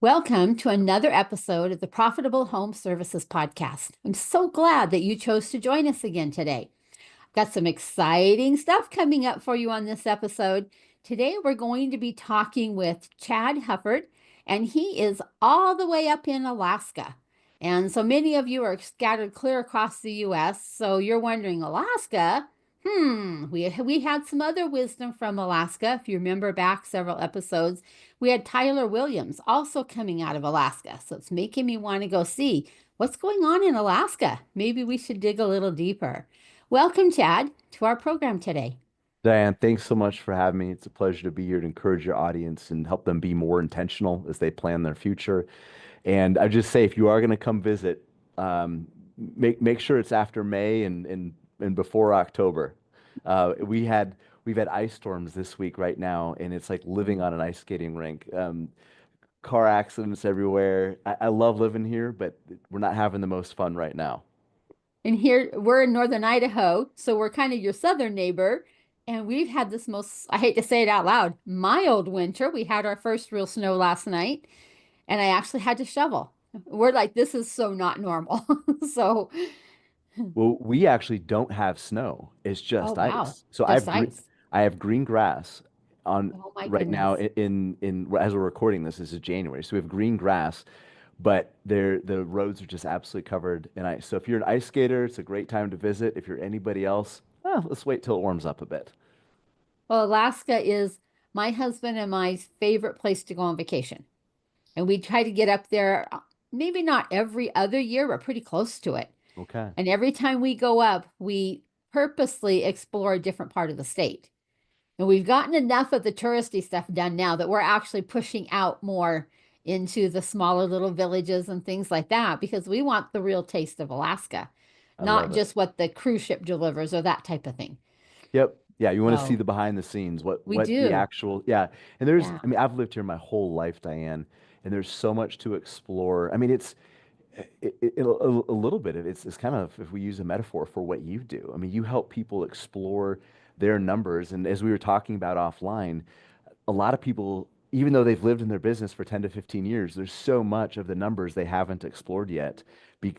Welcome to another episode of the Profitable Home Services Podcast. I'm so glad that you chose to join us again today. I've got some exciting stuff coming up for you on this episode. Today, we're going to be talking with Chad Hufford, and he is all the way up in Alaska. And so many of you are scattered clear across the US. So you're wondering, Alaska? We had some other wisdom from Alaska. If you remember back several episodes, we had Tyler Williams also coming out of Alaska. So it's making me want to go see what's going on in Alaska. Maybe we should dig a little deeper. Welcome, Chad, to our program today. Diane, thanks so much for having me. It's a pleasure to be here to encourage your audience and help them be more intentional as they plan their future. And I just say, if you are going to come visit, make sure it's after May and before October. We've had ice storms this week right now, and it's like living on an ice skating rink. Car accidents everywhere. I love living here, but we're not having the most fun right now. And here we're in northern Idaho, so we're kind of your southern neighbor. And we've had this most, I hate to say it out loud, mild winter. We had our first real snow last night, and I actually had to shovel. We're like, this is so not normal. So, Well, we actually don't have snow. It's oh, just wow, ice. So just ice. I have green grass on Oh, my right now goodness. in as we're recording this. This is January. So we have green grass, but the roads are just absolutely covered in ice. So if you're an ice skater, it's a great time to visit. If you're anybody else, let's wait till it warms up a bit. Well, Alaska is my husband and my favorite place to go on vacation. And we try to get up there, maybe not every other year, but pretty close to it. Okay. And every time we go up, we purposely explore a different part of the state. And we've gotten enough of the touristy stuff done now that we're actually pushing out more into the smaller little villages and things like that because we want the real taste of Alaska, I not love it. just what the cruise ship delivers or that type of thing. Yep. Yeah, you want to see So the behind the scenes, we what the do. actual yeah. And there's Yeah. I mean, I've lived here my whole life, Diane, and there's so much to explore. I mean, a little bit of it's kind of if we use a metaphor for what you do. I mean, you help people explore their numbers, and as we were talking about offline, a lot of people, even though they've lived in their business for 10 to 15 years, there's so much of the numbers they haven't explored yet,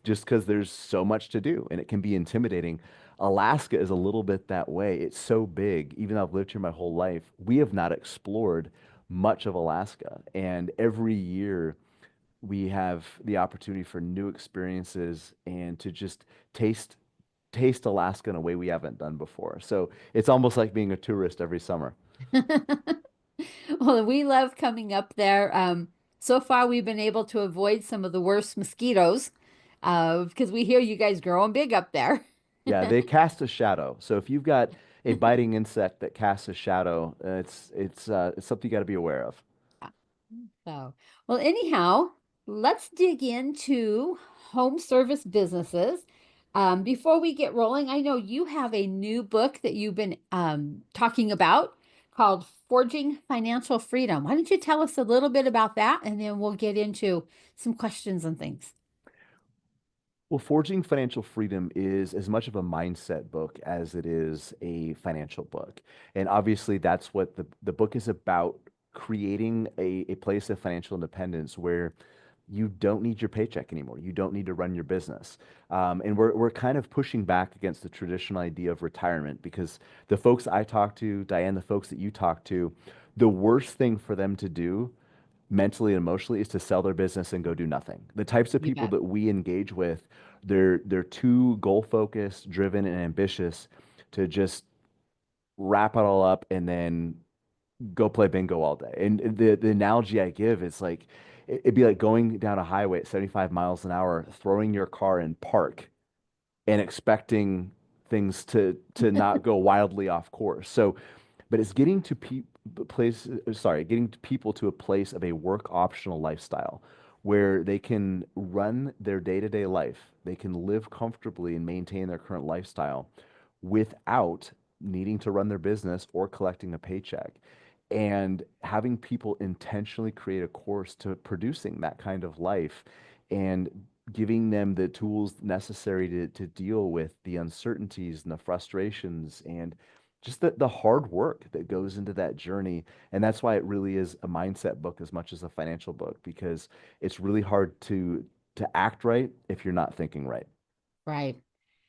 just because there's so much to do, and it can be intimidating. Alaska is a little bit that way. It's so big. Even though I've lived here my whole life, we have not explored much of Alaska, and every year we have the opportunity for new experiences and to just taste Alaska in a way we haven't done before. So it's almost like being a tourist every summer. Well, we love coming up there. So far, we've been able to avoid some of the worst mosquitoes because we hear you guys growing big up there. Yeah, they cast a shadow. So if you've got a biting insect that casts a shadow, it's something you got to be aware of. So, well, anyhow, let's dig into home service businesses. Before we get rolling, I know you have a new book that you've been talking about called Forging Financial Freedom. Why don't you tell us a little bit about that, and then we'll get into some questions and things. Well, Forging Financial Freedom is as much of a mindset book as it is a financial book. And obviously, that's what the book is about, creating a place of financial independence where you don't need your paycheck anymore. You don't need to run your business. And we're kind of pushing back against the traditional idea of retirement because the folks I talk to, Diane, the folks that you talk to, the worst thing for them to do mentally and emotionally is to sell their business and go do nothing. The types of You people bet. that we engage with, they're too goal focused, driven, and ambitious to just wrap it all up and then go play bingo all day. And the analogy I give is like it'd be like going down a highway at 75 miles an hour, throwing your car in park and expecting things to not go wildly off course. So, but it's getting to getting to people to a place of a work optional lifestyle where they can run their day-to-day life, they can live comfortably and maintain their current lifestyle without needing to run their business or collecting a paycheck. And having people intentionally create a course to producing that kind of life and giving them the tools necessary to deal with the uncertainties and the frustrations and just the hard work that goes into that journey. And that's why it really is a mindset book as much as a financial book, because it's really hard to act right if you're not thinking right. Right.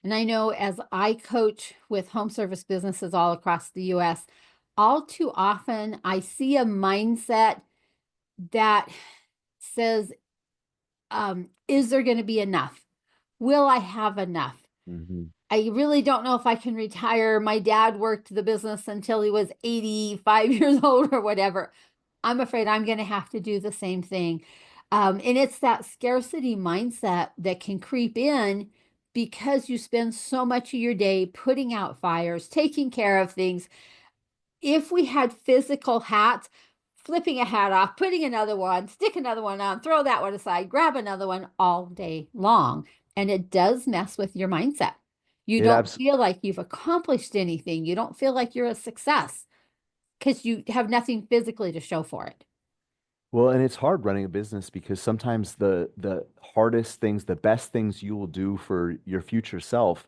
And I know as I coach with home service businesses all across the US, all too often I see a mindset that says, is there going to be enough? Will I have enough? Hmm. I really don't know if I can retire. My dad worked the business until he was 85 years old or whatever. I'm afraid I'm going to have to do the same thing. And it's that scarcity mindset that can creep in because you spend so much of your day putting out fires, taking care of things. If we had physical hats, flipping a hat off, putting another one, stick another one on, throw that one aside, grab another one all day long. And it does mess with your mindset. You It don't abs feel like you've accomplished anything. You don't feel like you're a success because you have nothing physically to show for it. Well, and it's hard running a business because sometimes the hardest things, the best things you will do for your future self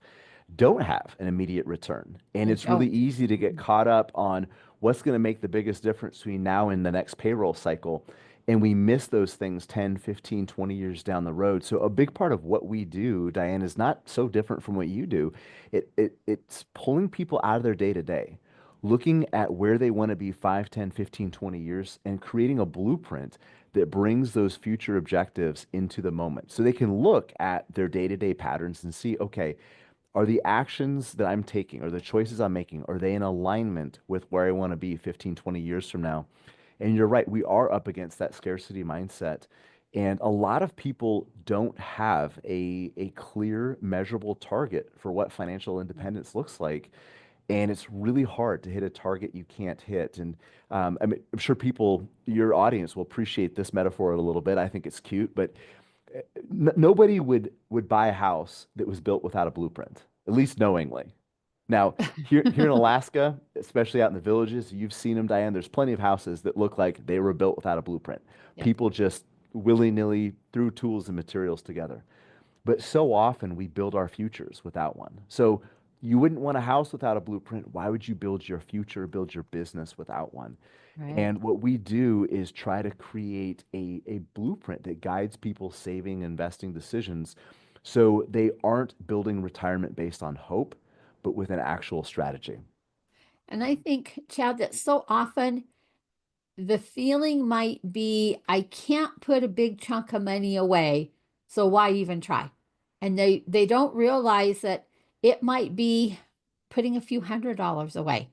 don't have an immediate return. And They it's really don't. easy to get caught up on what's going to make the biggest difference between now and the next payroll cycle. And we miss those things 10, 15, 20 years down the road. So a big part of what we do, Diane, is not so different from what you do. It's pulling people out of their day to day, looking at where they want to be 5, 10, 15, 20 years and creating a blueprint that brings those future objectives into the moment. So they can look at their day-to-day patterns and see, okay, are the actions that I'm taking or the choices I'm making, are they in alignment with where I want to be 15, 20 years from now? And you're right, we are up against that scarcity mindset. And a lot of people don't have a clear, measurable target for what financial independence looks like. And it's really hard to hit a target you can't hit. And I mean, I'm sure people, your audience will appreciate this metaphor a little bit. I think it's cute, but nobody would buy a house that was built without a blueprint, at least knowingly. Now, here in Alaska, especially out in the villages, you've seen them, Diane. There's plenty of houses that look like they were built without a blueprint. Yep. People just willy-nilly threw tools and materials together. But so often we build our futures without one. So you wouldn't want a house without a blueprint. Why would you build your future, build your business without one? Right. And what we do is try to create a blueprint that guides people's saving, investing decisions so they aren't building retirement based on hope, but with an actual strategy. And I think, Chad, that so often the feeling might be I can't put a big chunk of money away, so why even try? And they don't realize that it might be putting a few $100s away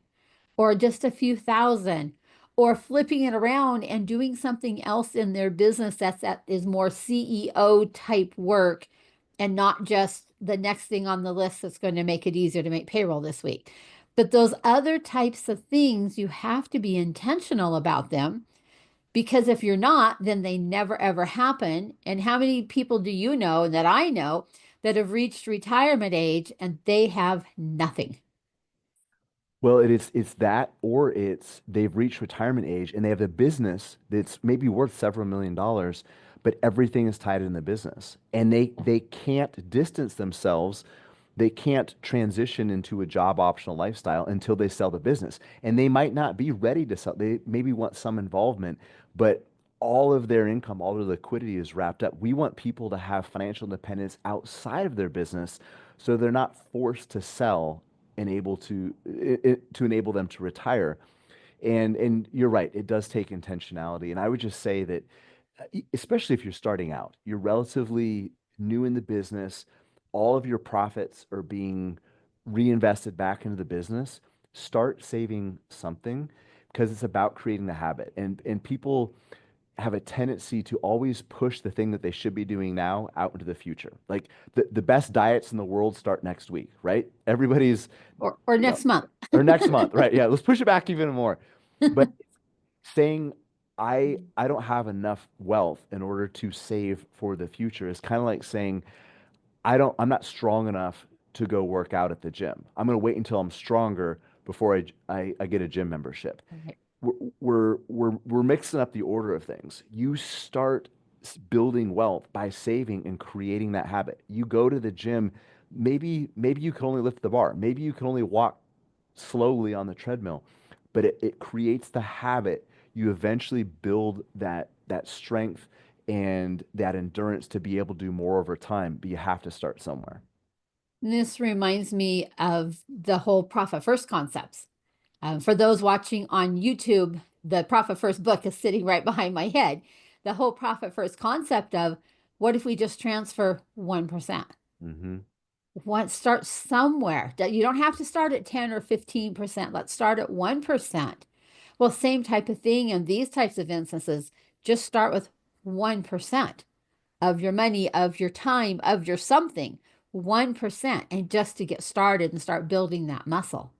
or just a few thousand or flipping it around and doing something else in their business that is more CEO type work and not just the next thing on the list that's going to make it easier to make payroll this week. But those other types of things, you have to be intentional about them because if you're not, then they never ever happen. And how many people do you know that I know that have reached retirement age and they have nothing? Well, it's that, or it's they've reached retirement age and they have a business that's maybe worth several million dollars, but everything is tied in the business, and they can't distance themselves. They can't transition into a job optional lifestyle until they sell the business, and they might not be ready to sell. They maybe want some involvement, but all of their income, all their liquidity is wrapped up. We want people to have financial independence outside of their business, so they're not forced to sell and able to enable them to retire. And you're right, it does take intentionality. And I would just say that especially if you're starting out, you're relatively new in the business, all of your profits are being reinvested back into the business. Start saving something because it's about creating the habit. And people have a tendency to always push the thing that they should be doing now out into the future. Like the best diets in the world start next week, right? Everybody's, Or you know, next month. or next month, right? Yeah, let's push it back even more. But saying I don't have enough wealth in order to save for the future is kind of like saying I'm not strong enough to go work out at the gym. I'm going to wait until I'm stronger before I get a gym membership. Right. We're mixing up the order of things. You start building wealth by saving and creating that habit. You go to the gym, maybe you can only lift the bar. Maybe you can only walk slowly on the treadmill, but it creates the habit. You eventually build that strength and that endurance to be able to do more over time, but you have to start somewhere. This reminds me of the whole profit first concepts. For those watching on YouTube, the Profit First book is sitting right behind my head. The whole Profit First concept of what if we just transfer 1%? Hmm. What start somewhere. You don't have to start at 10 or 15%. Let's start at 1%. Well, same type of thing in these types of instances. Just start with 1% of your money, of your time, of your something. 1%, and just to get started and start building that muscle.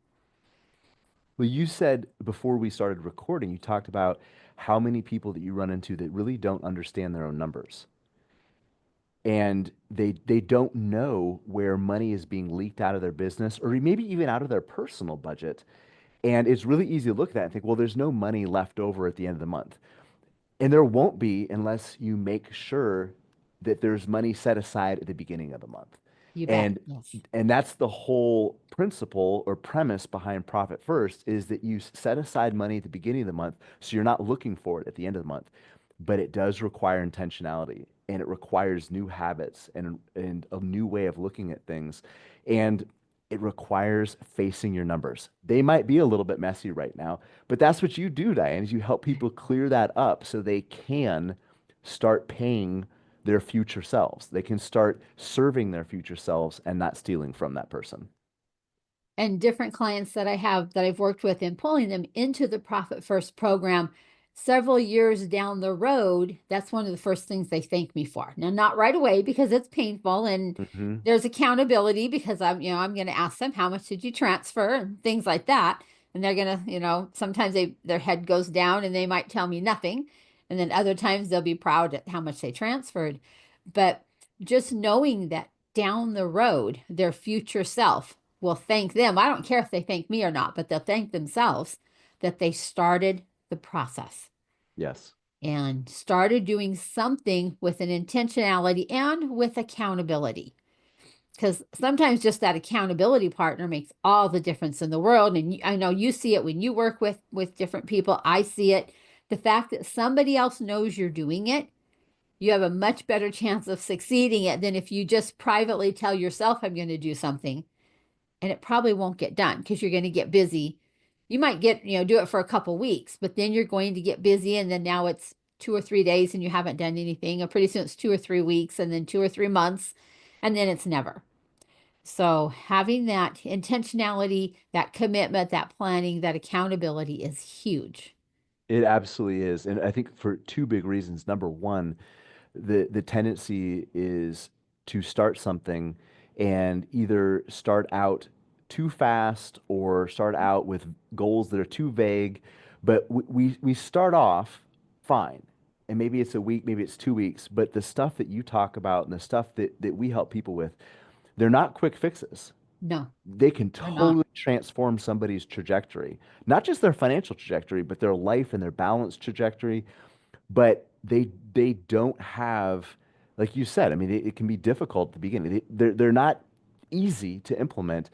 Well, you said before we started recording, you talked about how many people that you run into that really don't understand their own numbers. And they don't know where money is being leaked out of their business or maybe even out of their personal budget. And it's really easy to look at that and think, well, there's no money left over at the end of the month. And there won't be unless you make sure that there's money set aside at the beginning of the month. You bet. And Yes. and that's the whole principle or premise behind Profit First is that you set aside money at the beginning of the month so you're not looking for it at the end of the month. But it does require intentionality and it requires new habits and a new way of looking at things. And it requires facing your numbers. They might be a little bit messy right now, but that's what you do, Diane, is you help people clear that up so they can start paying their future selves. They can start serving their future selves and not stealing from that person. And different clients that I have that I've worked with in pulling them into the Profit First program several years down the road, that's one of the first things they thank me for. Now, not right away because it's painful and Hmm. there's accountability because I'm going to ask them how much did you transfer and things like that. And they're going to, sometimes their head goes down and they might tell me nothing. And then other times they'll be proud at how much they transferred. But just knowing that down the road, their future self will thank them. I don't care if they thank me or not, but they'll thank themselves that they started the process Yes. and started doing something with an intentionality and with accountability. Because sometimes just that accountability partner makes all the difference in the world. And I know you see it when you work with different people. I see it. The fact that somebody else knows you're doing it, you have a much better chance of succeeding it than if you just privately tell yourself, I'm going to do something and it probably won't get done because you're going to get busy. You might do it for a couple weeks, but then you're going to get busy and then now it's 2 or 3 days and you haven't done anything. And pretty soon it's 2 or 3 weeks and then 2 or 3 months and then it's never. So having that intentionality, that commitment, that planning, that accountability is huge. It absolutely is. And I think for two big reasons. Number one, the tendency is to start something and either start out too fast or start out with goals that are too vague. But we start off fine. And maybe it's a week, maybe it's 2 weeks, but the stuff that you talk about and the stuff that we help people with, they're not quick fixes. No, They can they're not. totally transform somebody's trajectory, not just their financial trajectory, but their life and their balance trajectory. But they don't have, like you said, I mean, it can be difficult at the beginning. They're not easy to implement,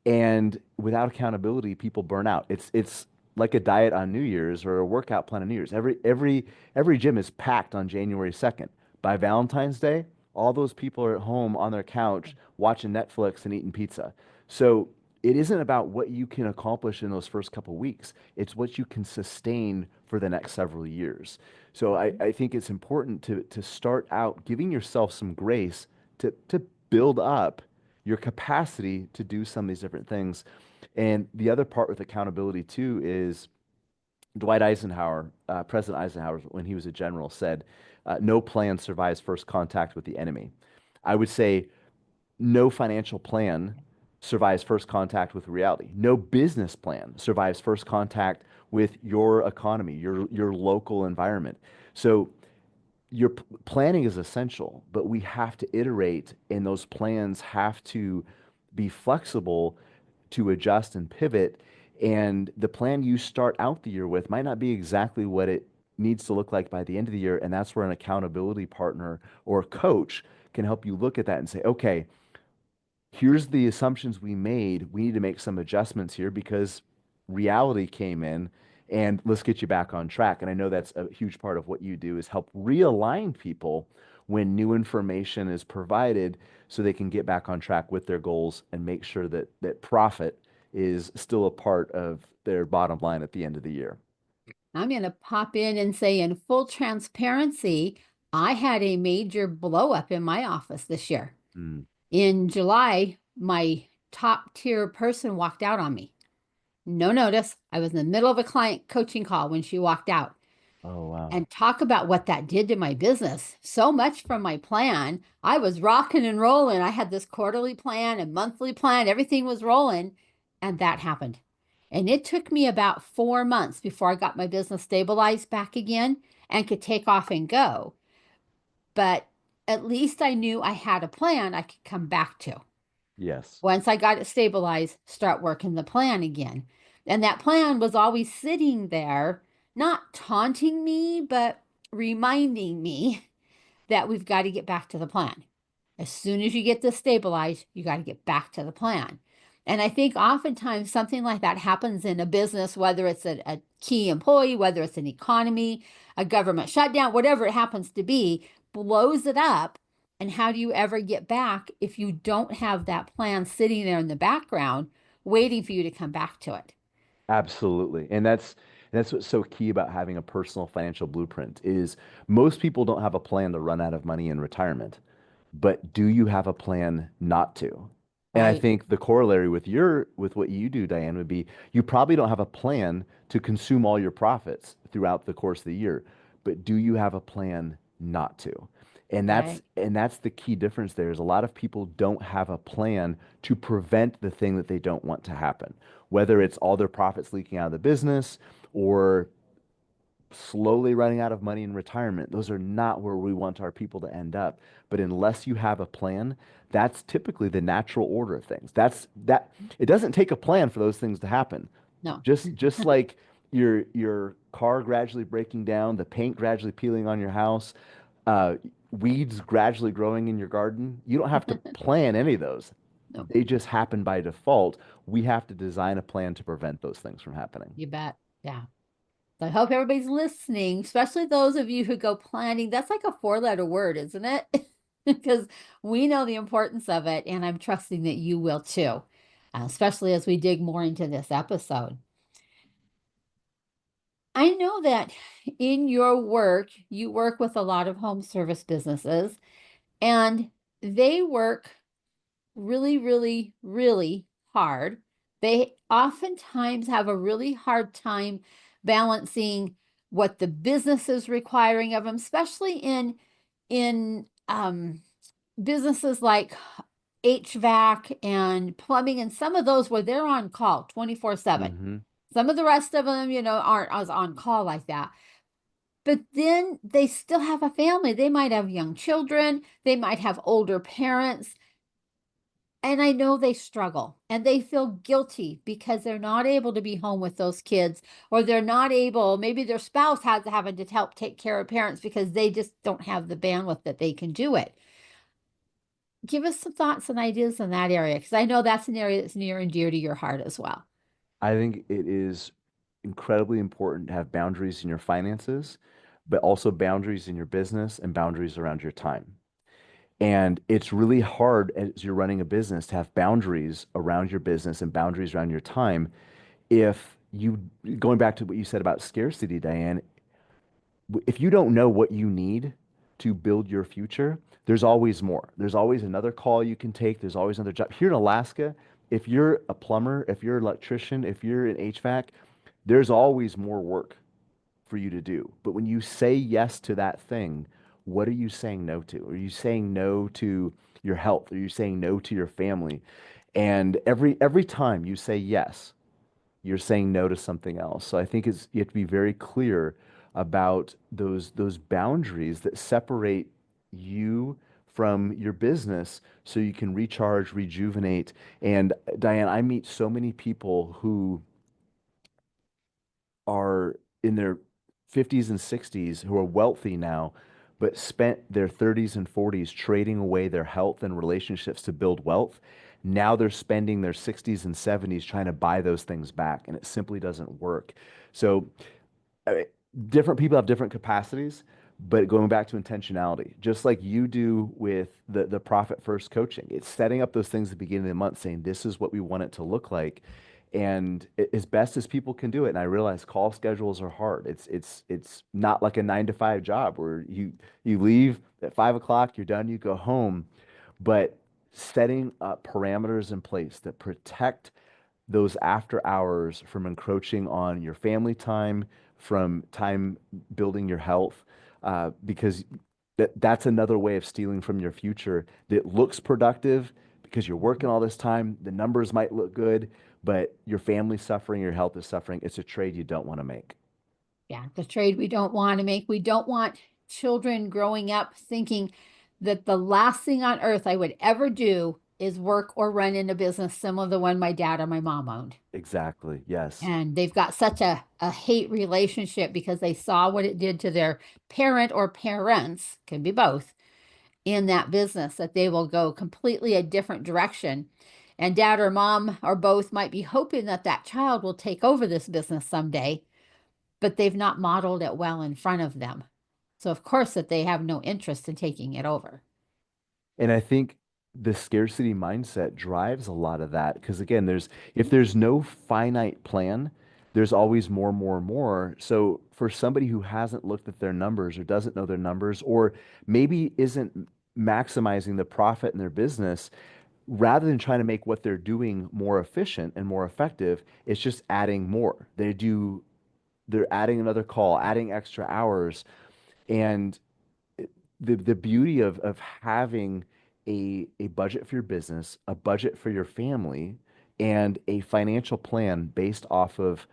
and without accountability, people burn out. It's like a diet on New Year's or a workout plan on New Year's. Every gym is packed on January 2nd. By Valentine's Day, all those people are at home on their couch watching Netflix and eating pizza. So it isn't about what you can accomplish in those first couple weeks. It's what you can sustain for the next several years. So I think it's important to start out giving yourself some grace to build up your capacity to do some of these different things. And the other part with accountability too is Dwight Eisenhower, President Eisenhower, when he was a general, said, "No plan survives first contact with the enemy." I would say no financial plan survives first contact with reality. No business plan survives first contact with your economy, your local environment. So your planning is essential, but we have to iterate, and those plans have to be flexible to adjust and pivot. And the plan you start out the year with might not be exactly what it needs to look like by the end of the year. And that's where an accountability partner or a coach can help you look at that and say, okay, here's the assumptions we made. We need to make some adjustments here because reality came in, and let's get you back on track. And I know that's a huge part of what you do is help realign people when new information is provided so they can get back on track with their goals and make sure that profit is still a part of their bottom line at the end of the year. I'm going to pop in and say, in full transparency, I had a major blow up in my office this year. Mm. In July, my top tier person walked out on me. No notice. I was in the middle of a client coaching call when she walked out. Oh, wow. And talk about what that did to my business. So much from my plan. I was rocking and rolling. I had this quarterly plan and monthly plan, everything was rolling. And that happened. And it took me about 4 months before I got my business stabilized back again and could take off and go. But at least I knew I had a plan I could come back to. Yes. Once I got it stabilized, start working the plan again. And that plan was always sitting there, not taunting me, but reminding me that we've got to get back to the plan. As soon as you get this stabilized, you got to get back to the plan. And I think oftentimes something like that happens in a business, whether it's a key employee, whether it's an economy, a government shutdown, whatever it happens to be, blows it up. And how do you ever get back if you don't have that plan sitting there in the background waiting for you to come back to it? Absolutely. And that's what's so key about having a personal financial blueprint is most people don't have a plan to run out of money in retirement, but do you have a plan not to? And I Right. think the corollary with what you do, Diane, would be you probably don't have a plan to consume all your profits throughout the course of the year, but do you have a plan not to? Right. And that's the key difference there is a lot of people don't have a plan to prevent the thing that they don't want to happen, whether it's all their profits leaking out of the business or slowly running out of money in retirement. Those are not where we want our people to end up. But unless you have a plan, that's typically the natural order of things. That it doesn't take a plan for those things to happen. No. Just like your car gradually breaking down, the paint gradually peeling on your house, uh, weeds gradually growing in your garden. You don't have to plan any of those. No. They just happen by default. We have to design a plan to prevent those things from happening. You bet. Yeah. So I hope everybody's listening, especially those of you who go planning. That's like a four-letter word, isn't it? Because we know the importance of it, and I'm trusting that you will too, especially as we dig more into this episode. I know that in your work, you work with a lot of home service businesses, and they work really, really, really hard. They oftentimes have a really hard time balancing what the business is requiring of them, especially in businesses like HVAC and plumbing and some of those where they're on call 24/7. Hmm. Some of the rest of them, aren't as on call like that. But then they still have a family. They might have young children, they might have older parents. And I know they struggle and they feel guilty because they're not able to be home with those kids, or they're not able, maybe their spouse has having to help take care of parents because they just don't have the bandwidth that they can do it. Give us some thoughts and ideas in that area because I know that's an area that's near and dear to your heart as well. I think it is incredibly important to have boundaries in your finances, but also boundaries in your business and boundaries around your time. And it's really hard as you're running a business to have boundaries around your business and boundaries around your time. If you, going back to what you said about scarcity, Diane, if you don't know what you need to build your future, there's always more. There's always another call you can take. There's always another job. Here in Alaska, if you're a plumber, if you're an electrician, if you're an HVAC, there's always more work for you to do. But when you say yes to that thing, what are you saying no to? Are you saying no to your health? Are you saying no to your family? And every time you say yes, you're saying no to something else. So I think you have to be very clear about those boundaries that separate you from your business so you can recharge, rejuvenate. And Diane, I meet so many people who are in their 50s and 60s who are wealthy now, but spent their 30s and 40s trading away their health and relationships to build wealth. Now they're spending their 60s and 70s trying to buy those things back, and it simply doesn't work. So I mean, different people have different capacities, but going back to intentionality, just like you do with the profit first coaching, it's setting up those things at the beginning of the month, saying this is what we want it to look like, and as best as people can do it. And I realize call schedules are hard. It's not like a 9 to 5 job where you leave at 5 o'clock, you're done, you go home, but setting up parameters in place that protect those after hours from encroaching on your family time, from time building your health, because that's another way of stealing from your future that looks productive because you're working all this time. The numbers might look good, but your family's suffering, your health is suffering. It's a trade you don't want to make. Yeah, the trade we don't want to make. We don't want children growing up thinking that the last thing on earth I would ever do is work or run in a business similar to the one my dad or my mom owned. Exactly. Yes. And they've got such a hate relationship because they saw what it did to their parent or parents, can be both, in that business that they will go completely a different direction. And dad or mom or both might be hoping that that child will take over this business someday, but they've not modeled it well in front of them. So of course that they have no interest in taking it over. And I think the scarcity mindset drives a lot of that because again, if there's no finite plan, there's always more, more, more. So for somebody who hasn't looked at their numbers or doesn't know their numbers, or maybe isn't maximizing the profit in their business, rather than trying to make what they're doing more efficient and more effective, it's just adding more. They're adding another call, adding extra hours, and the beauty of having a budget for your business, a budget for your family, and a financial plan based off of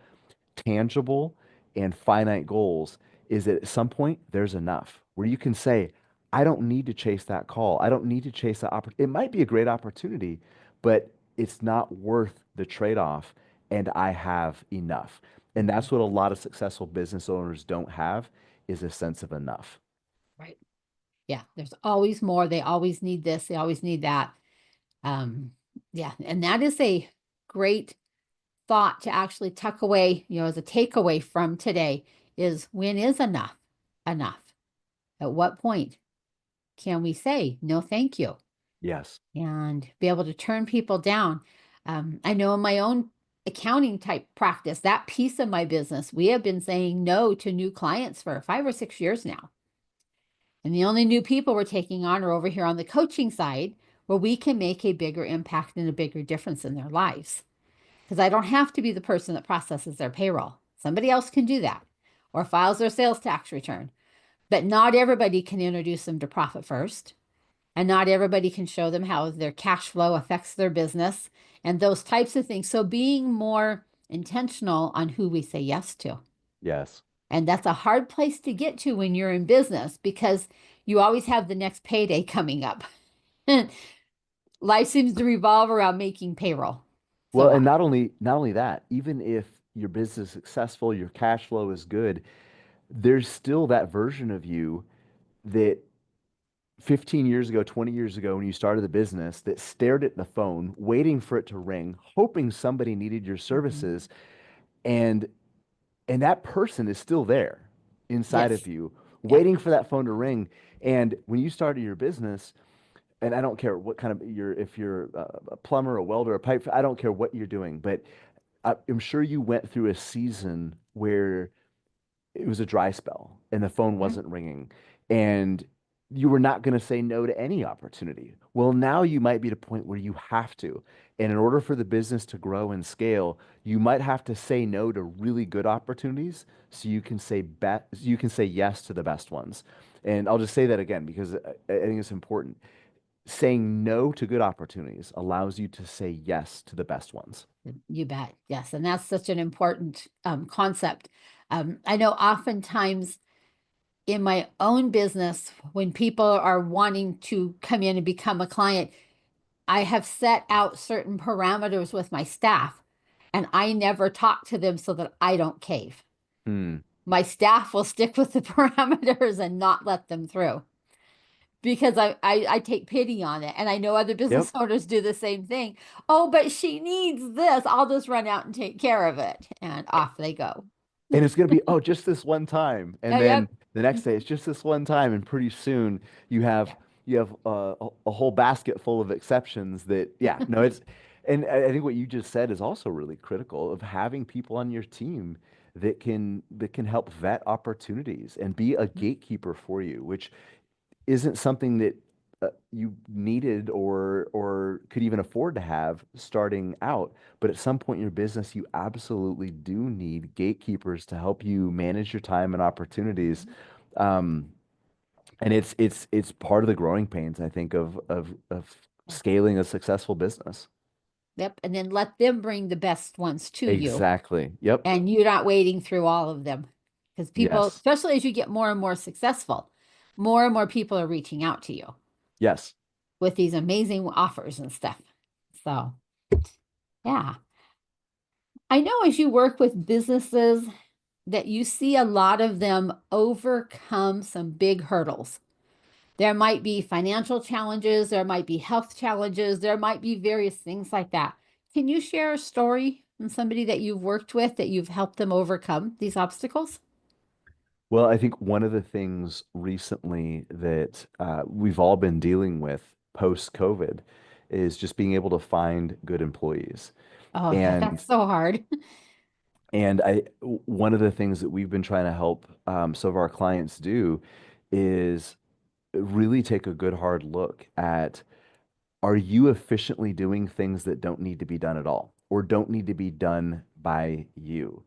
tangible and finite goals is that at some point there's enough where you can say, I don't need to chase that call. I don't need to chase that opportunity. It might be a great opportunity, but it's not worth the trade-off, and I have enough. And that's what a lot of successful business owners don't have is a sense of enough. Right. Yeah, there's always more. They always need this, they always need that. Um, yeah, and that is a great thought to actually tuck away, as a takeaway from today is when is enough enough? At what point can we say no, thank you? Yes. And be able to turn people down. I know in my own accounting type practice, that piece of my business, we have been saying no to new clients for 5 or 6 years now. And the only new people we're taking on are over here on the coaching side, where we can make a bigger impact and a bigger difference in their lives. Because I don't have to be the person that processes their payroll. Somebody else can do that or files their sales tax return. But not everybody can introduce them to Profit First. And not everybody can show them how their cash flow affects their business and those types of things. So being more intentional on who we say yes to. Yes. And that's a hard place to get to when you're in business because you always have the next payday coming up. Life seems to revolve around making payroll. Well, So and not only that, even if your business is successful, your cash flow is good, there's still that version of you that 15 years ago, 20 years ago, when you started the business, that stared at the phone, waiting for it to ring, hoping somebody needed your mhm. services, and and that person is still there inside of Yes. you, Yeah. waiting for that phone to ring. And when you started your business, and I don't care what kind of if you're a plumber, a welder, a pipe, I don't care what you're doing, but I'm sure you went through a season where it was a dry spell and the phone Mhm. wasn't ringing and you were not going to say no to any opportunity. Well, now you might be at a point where you have to. And in order for the business to grow and scale, you might have to say no to really good opportunities so you can say yes to the best ones. And I'll just say that again because I think it's important. Saying no to good opportunities allows you to say yes to the best ones. You bet. Yes. And that's such an important concept. I know oftentimes in my own business, when people are wanting to come in and become a client, I have set out certain parameters with my staff and I never talk to them so that I don't cave. Hmm. My staff will stick with the parameters and not let them through because I take pity on it. And I know other business Yep. owners do the same thing. Oh, but she needs this. I'll just run out and take care of it. And off they go. And it's going to be, oh, just this one time. And then Yep. the next day, it's just this one time. And pretty soon you have Yeah. a whole basket full of exceptions that, yeah, no, it's, and I think what you just said is also really critical of having people on your team that can help vet opportunities and be a gatekeeper for you, which isn't something that you needed or could even afford to have starting out. But at some point in your business, you absolutely do need gatekeepers to help you manage your time and opportunities. Um, and it's part of the growing pains, I think, of scaling a successful business. Yep. And then let them bring the best ones to you. Exactly. Yep. And you're not wading through all of them. Because people, Yes. especially as you get more and more successful, more and more people are reaching out to you Yes. with these amazing offers and stuff. So, yeah. I know as you work with businesses that you see a lot of them overcome some big hurdles. There might be financial challenges, there might be health challenges, there might be various things like that. Can you share a story from somebody that you've worked with that you've helped them overcome these obstacles? Well, I think one of the things recently that we've all been dealing with post-COVID is just being able to find good employees. Oh, yeah, that's And so hard. one of the things that we've been trying to help some of our clients do is really take a good hard look at, are you efficiently doing things that don't need to be done at all or don't need to be done by you?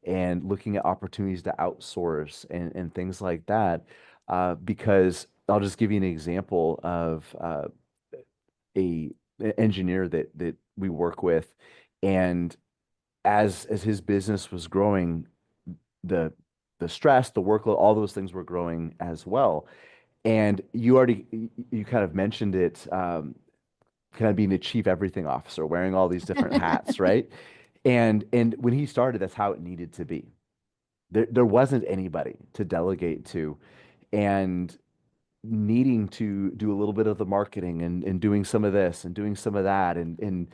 And looking at opportunities to outsource and things like that. Because I'll just give you an example of a an engineer that we work with. And as his business was growing, the the stress, the workload, all those things were growing as well. And you kind of mentioned it, kind of being the chief everything officer, wearing all these different hats, right? And when he started, that's how it needed to be. There wasn't anybody to delegate to, and needing to do a little bit of the marketing and doing some of this and doing some of that and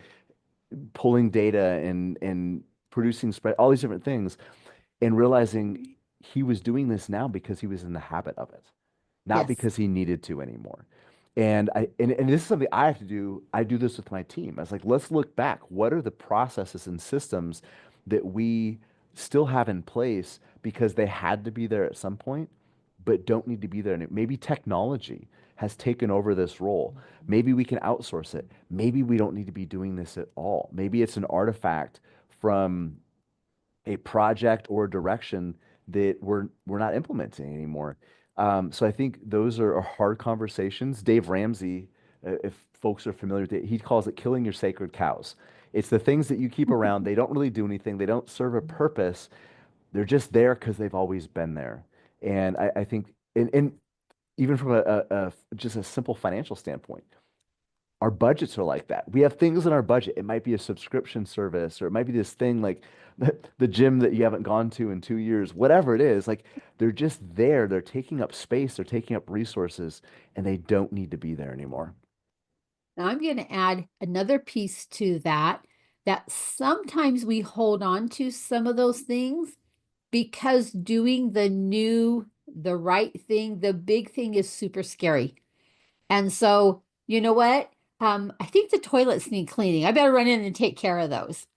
pulling data and producing spread, all these different things, and realizing he was doing this now because he was in the habit of it, not Yes. because he needed to anymore. And this is something I have to do. I do this with my team. I was like, let's look back. What are the processes and systems that we still have in place because they had to be there at some point, but don't need to be there anymore? Maybe technology has taken over this role. Maybe we can outsource it. Maybe we don't need to be doing this at all. Maybe it's an artifact from a project or a direction that we're not implementing anymore. So I think those are hard conversations. Dave Ramsey, if folks are familiar with it, he calls it killing your sacred cows. It's the things that you keep around. They don't really do anything. They don't serve a purpose. They're just there because they've always been there. And I think, and even from just a simple financial standpoint, our budgets are like that. We have things in our budget. It might be a subscription service, or it might be this thing like the gym that you haven't gone to in 2 years, whatever it is. Like they're just there. They're taking up space, they're taking up resources, and they don't need to be there anymore. Now I'm going to add another piece to that, that sometimes we hold on to some of those things because doing the right thing, the big thing is super scary. And so, you know what? I think the toilets need cleaning. I better run in and take care of those.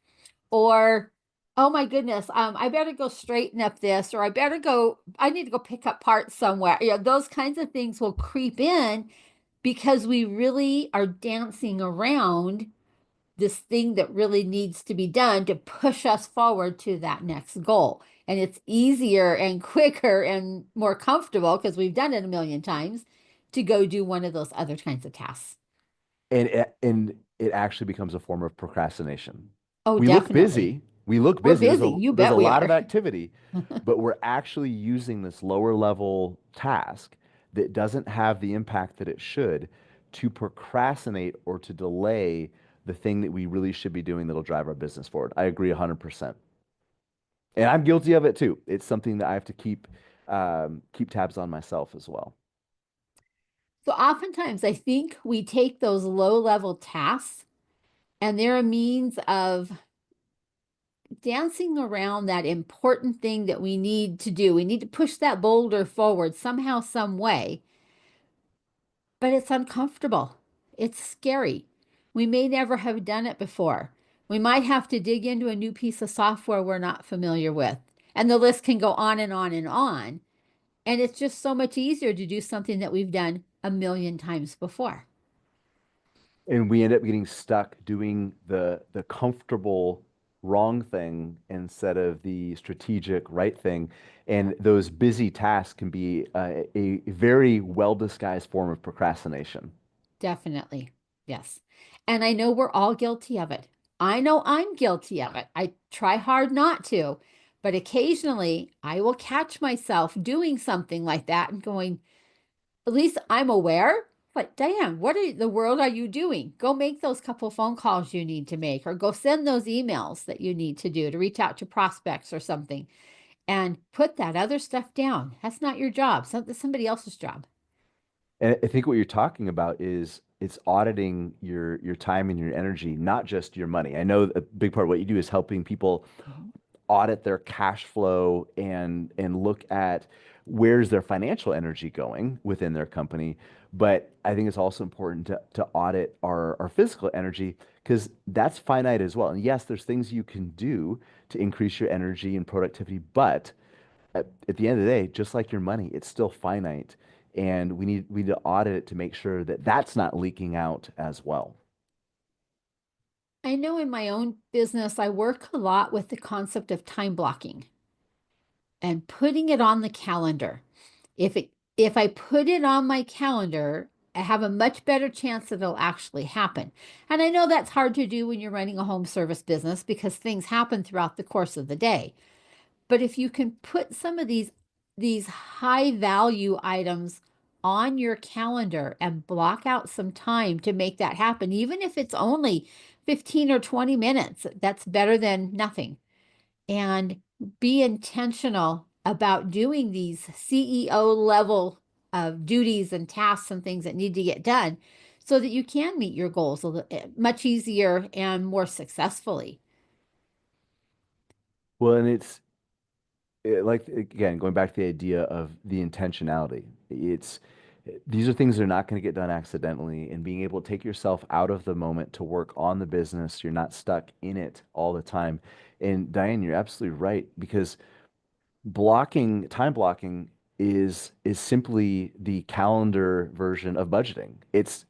Or, oh my goodness, I better go straighten up this, or I need to go pick up parts somewhere. Those kinds of things will creep in because we really are dancing around this thing that really needs to be done to push us forward to that next goal. And it's easier and quicker and more comfortable because we've done it a million times to go do one of those other kinds of tasks. And it actually becomes a form of procrastination. Oh, We look definitely. busy. We look We're busy. There's busy. a You there's a bet we lot of are. activity, but we're actually using this lower level task that doesn't have the impact that it should to procrastinate or to delay the thing that we really should be doing that'll drive our business forward. I agree 100%. And I'm guilty of it too. It's something that I have to keep tabs on myself as well. So oftentimes I think we take those low level tasks and they're a means of dancing around that important thing that we need to do. We need to push that boulder forward somehow, some way, but it's uncomfortable. It's scary. We may never have done it before. We might have to dig into a new piece of software we're not familiar with. And the list can go on and on and on. And it's just so much easier to do something that we've done a million times before. And we end up getting stuck doing the comfortable wrong thing instead of the strategic right thing. And those busy tasks can be a very well disguised form of procrastination. Definitely. Yes. And I know we're all guilty of it. I know I'm guilty of it. I try hard not to, but occasionally I will catch myself doing something like that and going, at least I'm aware. But Diane, the world are you doing? Go make those couple phone calls you need to make, or go send those emails that you need to do to reach out to prospects or something, and put that other stuff down. That's not your job. Somebody else's job. And I think what you're talking about is it's auditing your time and your energy, not just your money. I know a big part of what you do is helping people Mhm. audit their cash flow and look at where's their financial energy going within their company. But I think it's also important to audit our physical energy because that's finite as well. And yes, there's things you can do to increase your energy and productivity, but at the end of the day, just like your money, it's still finite. And we need to audit it to make sure that that's not leaking out as well. I know in my own business, I work a lot with the concept of time blocking and putting it on the calendar. If I put it on my calendar, I have a much better chance that it'll actually happen. And I know that's hard to do when you're running a home service business because things happen throughout the course of the day. But if you can put some of these high value items on your calendar and block out some time to make that happen, even if it's only 15 or 20 minutes, that's better than nothing. And be intentional about doing these CEO level of duties and tasks and things that need to get done so that you can meet your goals much easier and more successfully. Well, and like again, going back to the idea of the intentionality. It's these are things that are not going to get done accidentally, and being able to take yourself out of the moment to work on the business, you're not stuck in it all the time. And Diane, you're absolutely right because time blocking is simply the calendar version of budgeting. It's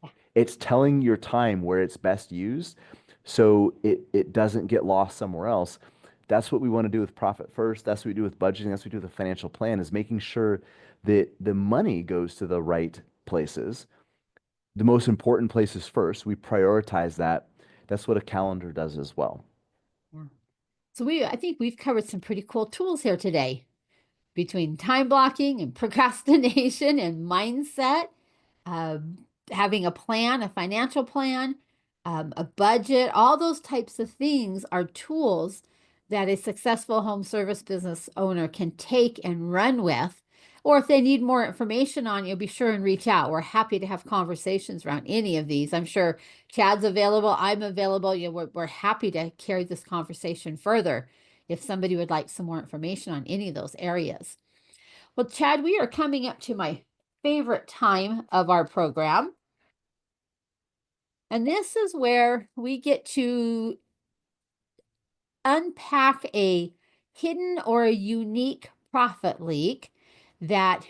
telling your time where it's best used so it doesn't get lost somewhere else. That's what we want to do with profit first. That's what we do with budgeting. That's what we do with the financial plan is making sure that the money goes to the right places. The most important places first. We prioritize that. That's what a calendar does as well. Yeah. So I think we've covered some pretty cool tools here today between time blocking and procrastination and mindset, uh, having a plan, a financial plan, a budget, all those types of things are tools that a successful home service business owner can take and run with. Or if they need more information on you, be sure and reach out. We're happy to have conversations around any of these. I'm sure Chad's available. I'm available. We're happy to carry this conversation further if somebody would like some more information on any of those areas. Well, Chad, we are coming up to my favorite time of our program. And this is where we get to unpack a hidden or a unique profit leak that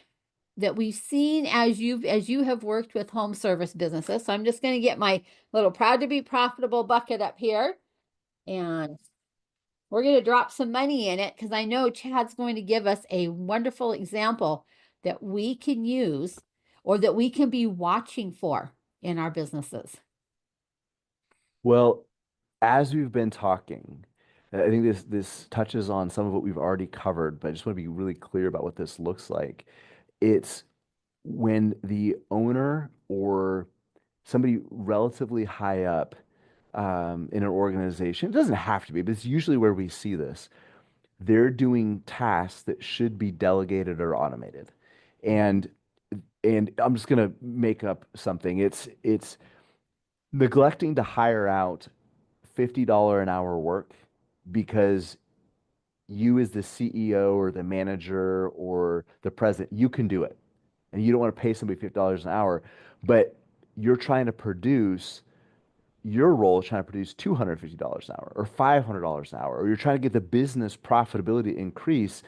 we've seen as you have worked with home service businesses. So I'm just going to get my little proud to be profitable bucket up here and we're going to drop some money in it because I know Chad's going to give us a wonderful example that we can use or that we can be watching for in our businesses. Well, as we've been talking, I think this touches on some of what we've already covered, but I just want to be really clear about what this looks like. It's when the owner or somebody relatively high up in an organization, it doesn't have to be, but it's usually where we see this. They're doing tasks that should be delegated or automated. And and I'm just gonna make up something. It's neglecting to hire out $50 an hour work because you as the CEO or the manager or the president, you can do it. And you don't want to pay somebody $50 an hour, but you're trying to produce your role is trying to produce $250 an hour or $500 an hour, or you're trying to get the business profitability increase,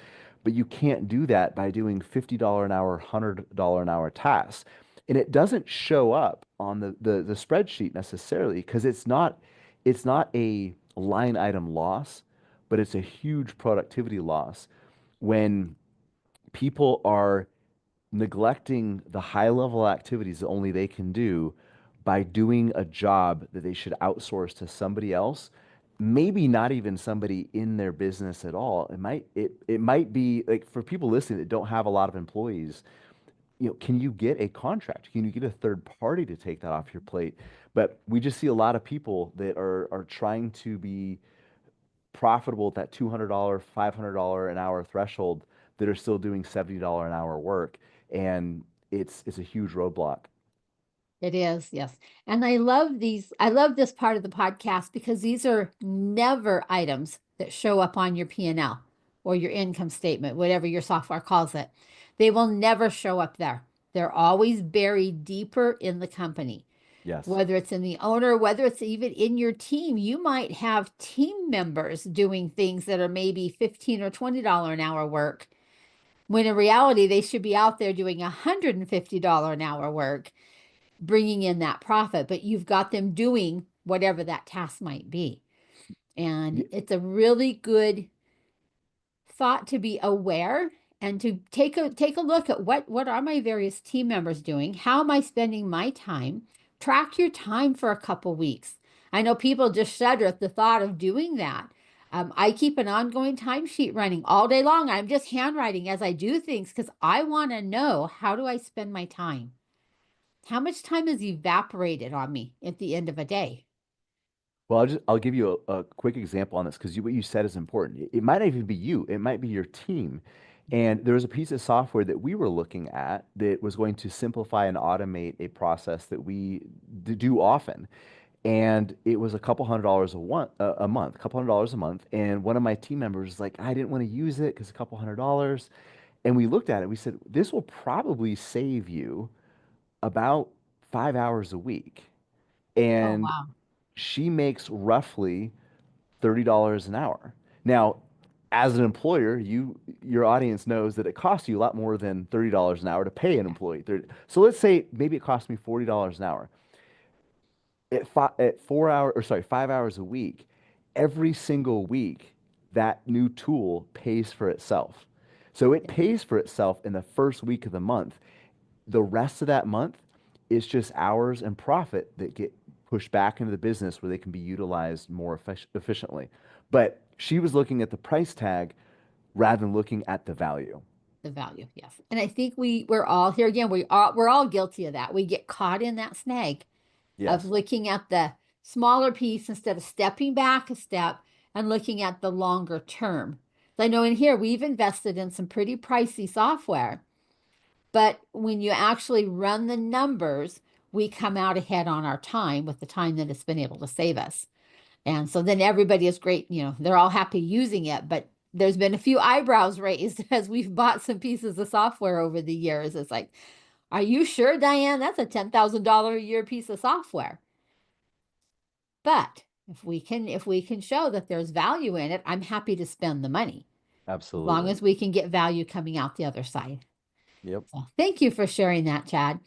but you can't do that by doing $50 an hour, $100 an hour tasks. And it doesn't show up on the spreadsheet necessarily because it's not a line item loss, but it's a huge productivity loss when people are neglecting the high level activities that only they can do by doing a job that they should outsource to somebody else, maybe not even somebody in their business at all. It might be like for people listening that don't have a lot of employees, can you get a contract? Can you get a third party to take that off your plate? But we just see a lot of people that are trying to be profitable at that $200, $500 an hour threshold that are still doing $70 an hour work. And it's a huge roadblock. It is, yes. And I love this part of the podcast because these are never items that show up on your P&L or your income statement, whatever your software calls it. They will never show up there. They're always buried deeper in the company, Yes. whether it's in the owner, whether it's even in your team. You might have team members doing things that are maybe 15 or $20 an hour work, when in reality they should be out there doing $150 an hour work, bringing in that profit, but you've got them doing whatever that task might be. And Y- it's a really good thought to be aware and to take a look at what are my various team members doing? How am I spending my time? Track your time for a couple weeks. I know people just shudder at the thought of doing that. I keep an ongoing timesheet running all day long. I'm just handwriting as I do things because I want to know, how do I spend my time? How much time has evaporated on me at the end of a day? Well, I'll give you a quick example on this because what you said is important. It might not even be you, it might be your team. And there was a piece of software that we were looking at that was going to simplify and automate a process that we do often. And it was a couple $100 a month, a couple $100 a month. And one of my team members was like, I didn't want to use it because a couple $100. And we looked at it, we said, this will probably save you about 5 hours a week. Oh, And wow. she makes roughly $30 an hour. Now, as an employer, your audience knows that it costs you a lot more than $30 an hour to pay an Yeah, employee. So let's say maybe it costs me $40 an hour. At 4 hours, or sorry, 5 hours a week, every single week, that new tool pays for itself. So it yeah, pays for itself in the first week of the month. The rest of that month is just hours and profit that get pushed back into the business where they can be utilized more efficiently. But she was looking at the price tag rather than looking at the value. the value, yes. And I think we're all here again. We're all guilty of that. We get caught in that snag of Yes. looking at the smaller piece instead of stepping back a step and looking at the longer term. I know in here we've invested in some pretty pricey software, but when you actually run the numbers, we come out ahead on our time with the time that it's been able to save us. And so then everybody is great, they're all happy using it, but there's been a few eyebrows raised as we've bought some pieces of software over the years. It's like, are you sure, Diane? That's a $10,000 a year piece of software. But if we can show that there's value in it, I'm happy to spend the money as long Absolutely. as we can get value coming out the other side. Yep. So thank you for sharing that, Chad.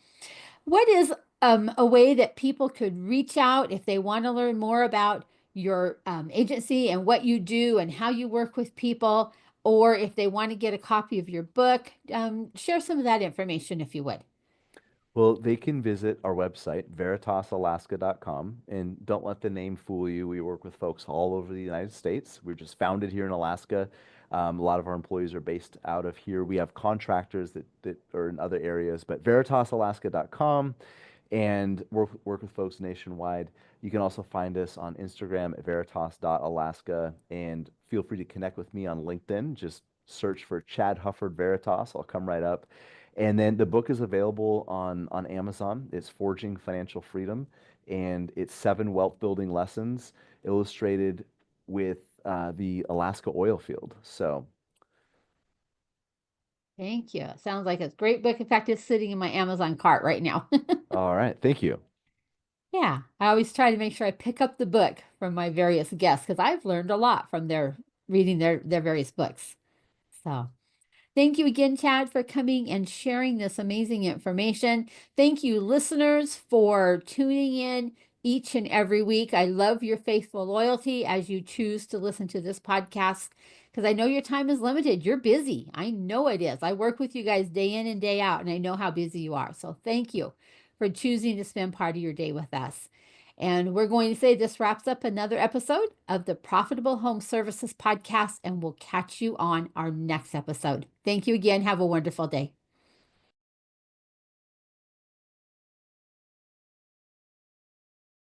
What is a way that people could reach out if they want to learn more about your agency and what you do and how you work with people, or if they want to get a copy of your book? Share some of that information if you would. Well, they can visit our website, veritasalaska.com, and don't let the name fool you. We work with folks all over the United States. We're just founded here in Alaska. A lot of our employees are based out of here. We have contractors that are in other areas, but veritasalaska.com and work with folks nationwide. You can also find us on Instagram at veritas.alaska and feel free to connect with me on LinkedIn. Just search for Chad Hufford Veritas. I'll come right up. And then the book is available on Amazon. It's Forging Financial Freedom, and it's 7 wealth building lessons illustrated with the Alaska oil field. So, Thank you. Sounds like a great book. In fact, it's sitting in my Amazon cart right now. all right, thank you. Yeah, I always try to make sure I pick up the book from my various guests because I've learned a lot from their reading their various books. So. Thank you again, Chad, for coming and sharing this amazing information. Thank you, listeners, for tuning in each and every week. I love your faithful loyalty as you choose to listen to this podcast because I know your time is limited. You're busy. I know it is. I work with you guys day in and day out, and I know how busy you are. So thank you for choosing to spend part of your day with us. And we're going to say this wraps up another episode of the Profitable Home Services Podcast, and we'll catch you on our next episode. Thank you again. Have a wonderful day.